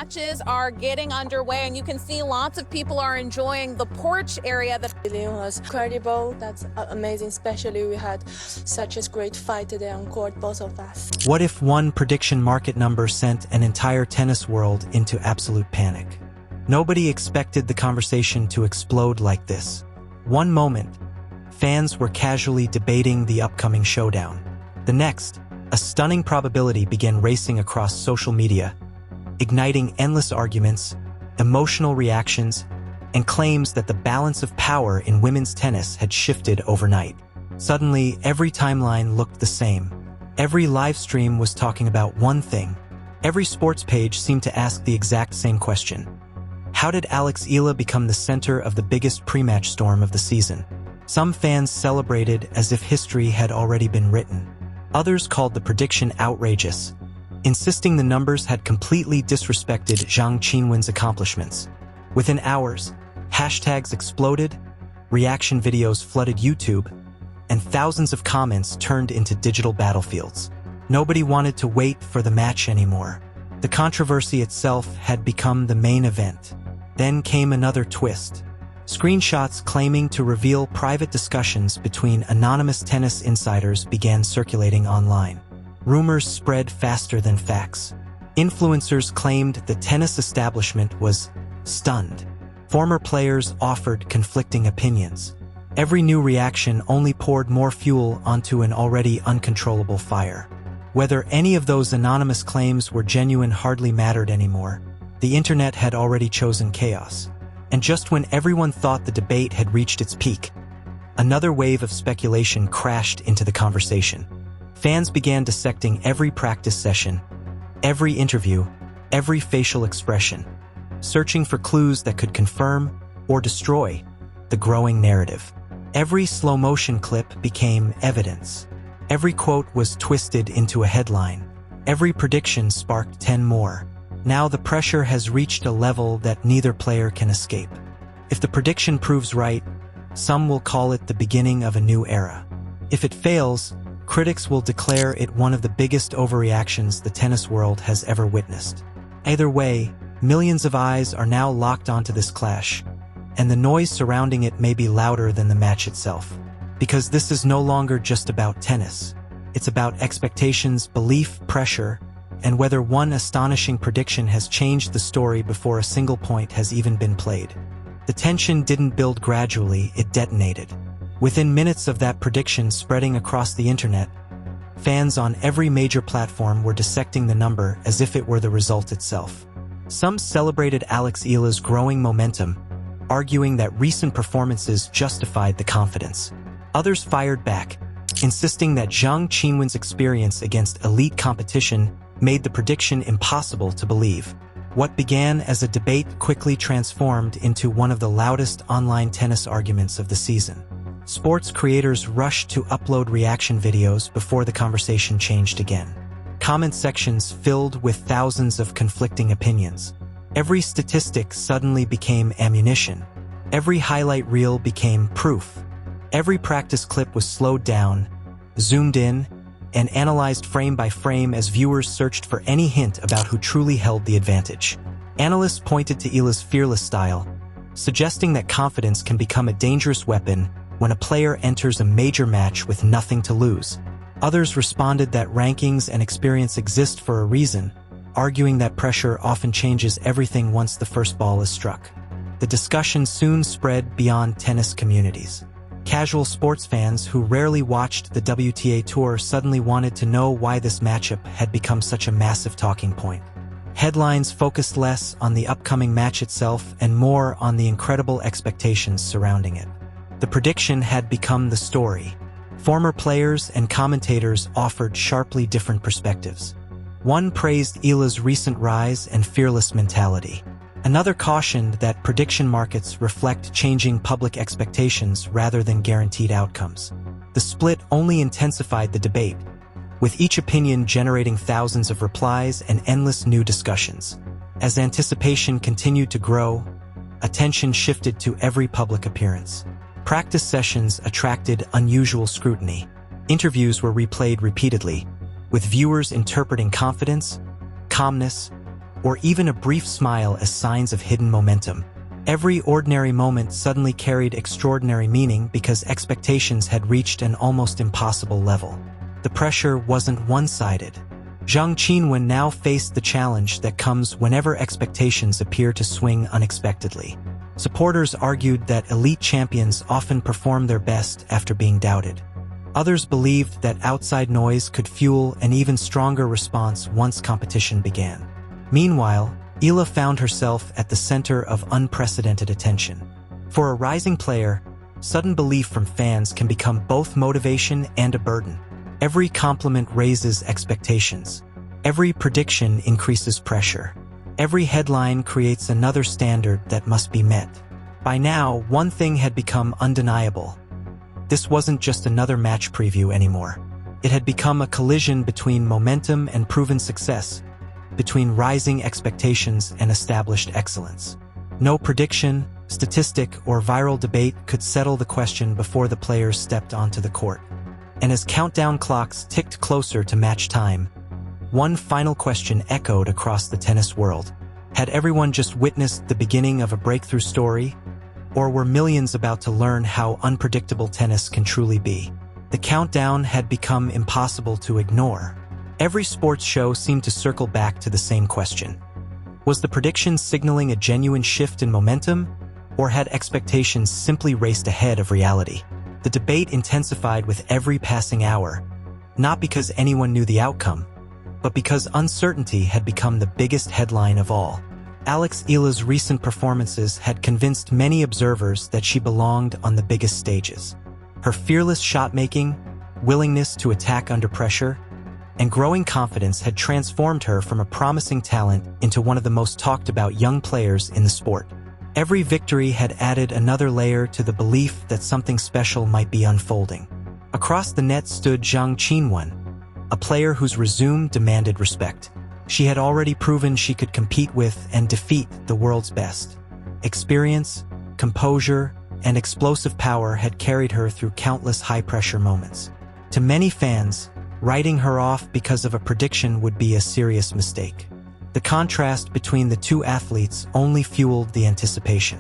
matches are getting underway, and you can see lots of people are enjoying the porch area. The feeling was incredible. That's amazing, especially we had such a great fight today on court, both of us. What if one prediction market number sent an entire tennis world into absolute panic? Nobody expected the conversation to explode like this. One moment, fans were casually debating the upcoming showdown. The next, a stunning probability began racing across social media, igniting endless arguments, emotional reactions, and claims that the balance of power in women's tennis had shifted overnight. Suddenly, every timeline looked the same. Every live stream was talking about one thing. Every sports page seemed to ask the exact same question. How did Eala become the center of the biggest pre-match storm of the season? Some fans celebrated as if history had already been written. Others called the prediction outrageous, insisting the numbers had completely disrespected Zheng Qinwen's accomplishments. Within hours, hashtags exploded, reaction videos flooded YouTube, and thousands of comments turned into digital battlefields. Nobody wanted to wait for the match anymore. The controversy itself had become the main event. Then came another twist. Screenshots claiming to reveal private discussions between anonymous tennis insiders began circulating online. Rumors spread faster than facts. Influencers claimed the tennis establishment was stunned. Former players offered conflicting opinions. Every new reaction only poured more fuel onto an already uncontrollable fire. Whether any of those anonymous claims were genuine hardly mattered anymore. The internet had already chosen chaos. And just when everyone thought the debate had reached its peak, another wave of speculation crashed into the conversation. Fans began dissecting every practice session, every interview, every facial expression, searching for clues that could confirm or destroy the growing narrative. Every slow-motion clip became evidence. Every quote was twisted into a headline. Every prediction sparked 10 more. Now the pressure has reached a level that neither player can escape. If the prediction proves right, some will call it the beginning of a new era. If it fails, critics will declare it one of the biggest overreactions the tennis world has ever witnessed. Either way, millions of eyes are now locked onto this clash, and the noise surrounding it may be louder than the match itself. Because this is no longer just about tennis. It's about expectations, belief, pressure, and whether one astonishing prediction has changed the story before a single point has even been played. The tension didn't build gradually, it detonated. Within minutes of that prediction spreading across the internet, fans on every major platform were dissecting the number as if it were the result itself. Some celebrated Eala's growing momentum, arguing that recent performances justified the confidence. Others fired back, insisting that Zheng Qinwen's experience against elite competition made the prediction impossible to believe. What began as a debate quickly transformed into one of the loudest online tennis arguments of the season. Sports creators rushed to upload reaction videos before the conversation changed again. Comment sections filled with thousands of conflicting opinions. Every statistic suddenly became ammunition. Every highlight reel became proof. Every practice clip was slowed down, zoomed in, and analyzed frame by frame as viewers searched for any hint about who truly held the advantage. Analysts pointed to Eala's fearless style, suggesting that confidence can become a dangerous weapon when a player enters a major match with nothing to lose. Others responded that rankings and experience exist for a reason, arguing that pressure often changes everything once the first ball is struck. The discussion soon spread beyond tennis communities. Casual sports fans who rarely watched the WTA tour suddenly wanted to know why this matchup had become such a massive talking point. Headlines focused less on the upcoming match itself and more on the incredible expectations surrounding it. The prediction had become the story. Former players and commentators offered sharply different perspectives. One praised Eala's recent rise and fearless mentality. Another cautioned that prediction markets reflect changing public expectations rather than guaranteed outcomes. The split only intensified the debate, with each opinion generating thousands of replies and endless new discussions. As anticipation continued to grow, attention shifted to every public appearance. Practice sessions attracted unusual scrutiny. Interviews were replayed repeatedly, with viewers interpreting confidence, calmness, or even a brief smile as signs of hidden momentum. Every ordinary moment suddenly carried extraordinary meaning because expectations had reached an almost impossible level. The pressure wasn't one-sided. Zheng Qinwen now faced the challenge that comes whenever expectations appear to swing unexpectedly. Supporters argued that elite champions often perform their best after being doubted. Others believed that outside noise could fuel an even stronger response once competition began. Meanwhile, Eala found herself at the center of unprecedented attention. For a rising player, sudden belief from fans can become both motivation and a burden. Every compliment raises expectations. Every prediction increases pressure. Every headline creates another standard that must be met. By now, one thing had become undeniable. This wasn't just another match preview anymore. It had become a collision between momentum and proven success, between rising expectations and established excellence. No prediction, statistic, or viral debate could settle the question before the players stepped onto the court. And as countdown clocks ticked closer to match time, one final question echoed across the tennis world. Had everyone just witnessed the beginning of a breakthrough story? Or were millions about to learn how unpredictable tennis can truly be? The countdown had become impossible to ignore. Every sports show seemed to circle back to the same question. Was the prediction signaling a genuine shift in momentum, or had expectations simply raced ahead of reality? The debate intensified with every passing hour, not because anyone knew the outcome, but because uncertainty had become the biggest headline of all. Eala's recent performances had convinced many observers that she belonged on the biggest stages. Her fearless shot-making, willingness to attack under pressure, and growing confidence had transformed her from a promising talent into one of the most talked-about young players in the sport. Every victory had added another layer to the belief that something special might be unfolding. Across the net stood Zheng Qinwen, a player whose resume demanded respect. She had already proven she could compete with and defeat the world's best. Experience, composure, and explosive power had carried her through countless high-pressure moments. To many fans, writing her off because of a prediction would be a serious mistake. The contrast between the two athletes only fueled the anticipation.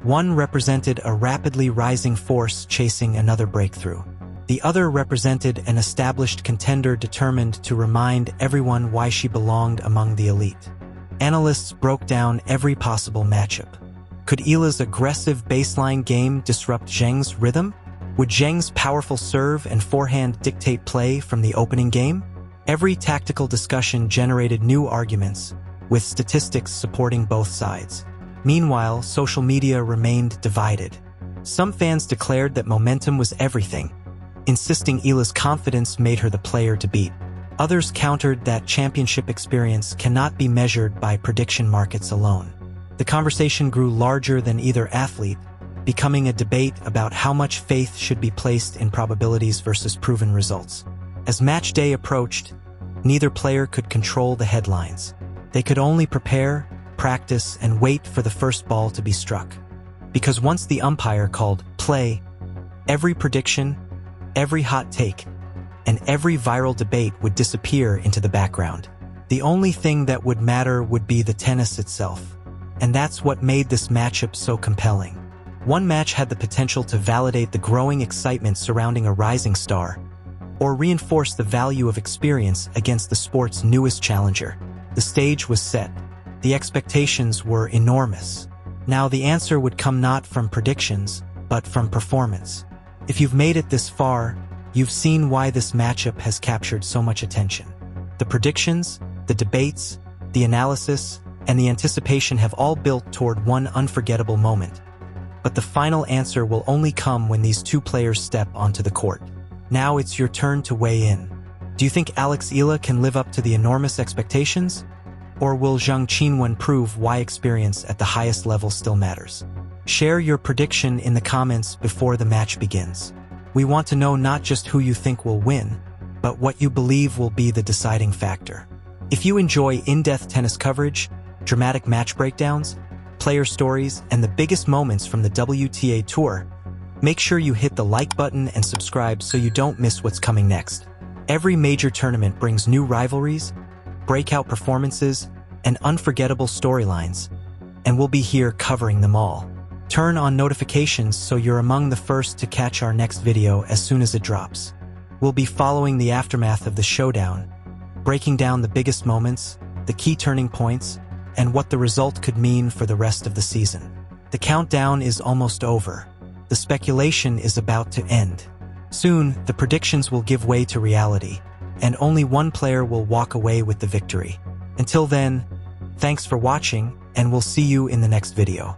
One represented a rapidly rising force chasing another breakthrough. The other represented an established contender determined to remind everyone why she belonged among the elite. Analysts broke down every possible matchup. Could Eala's aggressive baseline game disrupt Zheng's rhythm? Would Zheng's powerful serve and forehand dictate play from the opening game? Every tactical discussion generated new arguments, with statistics supporting both sides. Meanwhile, social media remained divided. Some fans declared that momentum was everything, insisting Eala's confidence made her the player to beat. Others countered that championship experience cannot be measured by prediction markets alone. The conversation grew larger than either athlete, becoming a debate about how much faith should be placed in probabilities versus proven results. As match day approached, neither player could control the headlines. They could only prepare, practice, and wait for the first ball to be struck. Because once the umpire called play, every prediction, every hot take, and every viral debate would disappear into the background. The only thing that would matter would be the tennis itself. And that's what made this matchup so compelling. One match had the potential to validate the growing excitement surrounding a rising star, or reinforce the value of experience against the sport's newest challenger. The stage was set. The expectations were enormous. Now the answer would come not from predictions, but from performance. If you've made it this far, you've seen why this matchup has captured so much attention. The predictions, the debates, the analysis, and the anticipation have all built toward one unforgettable moment. But the final answer will only come when these two players step onto the court. Now it's your turn to weigh in. Do you think Eala can live up to the enormous expectations? Or will Zheng Qinwen prove why experience at the highest level still matters? Share your prediction in the comments before the match begins. We want to know not just who you think will win, but what you believe will be the deciding factor. If you enjoy in-depth tennis coverage, dramatic match breakdowns, player stories, and the biggest moments from the WTA Tour, make sure you hit the like button and subscribe so you don't miss what's coming next. Every major tournament brings new rivalries, breakout performances, and unforgettable storylines, and we'll be here covering them all. Turn on notifications so you're among the first to catch our next video as soon as it drops. We'll be following the aftermath of the showdown, breaking down the biggest moments, the key turning points, and what the result could mean for the rest of the season. The countdown is almost over. The speculation is about to end. Soon, the predictions will give way to reality, and only one player will walk away with the victory. Until then, thanks for watching, and we'll see you in the next video.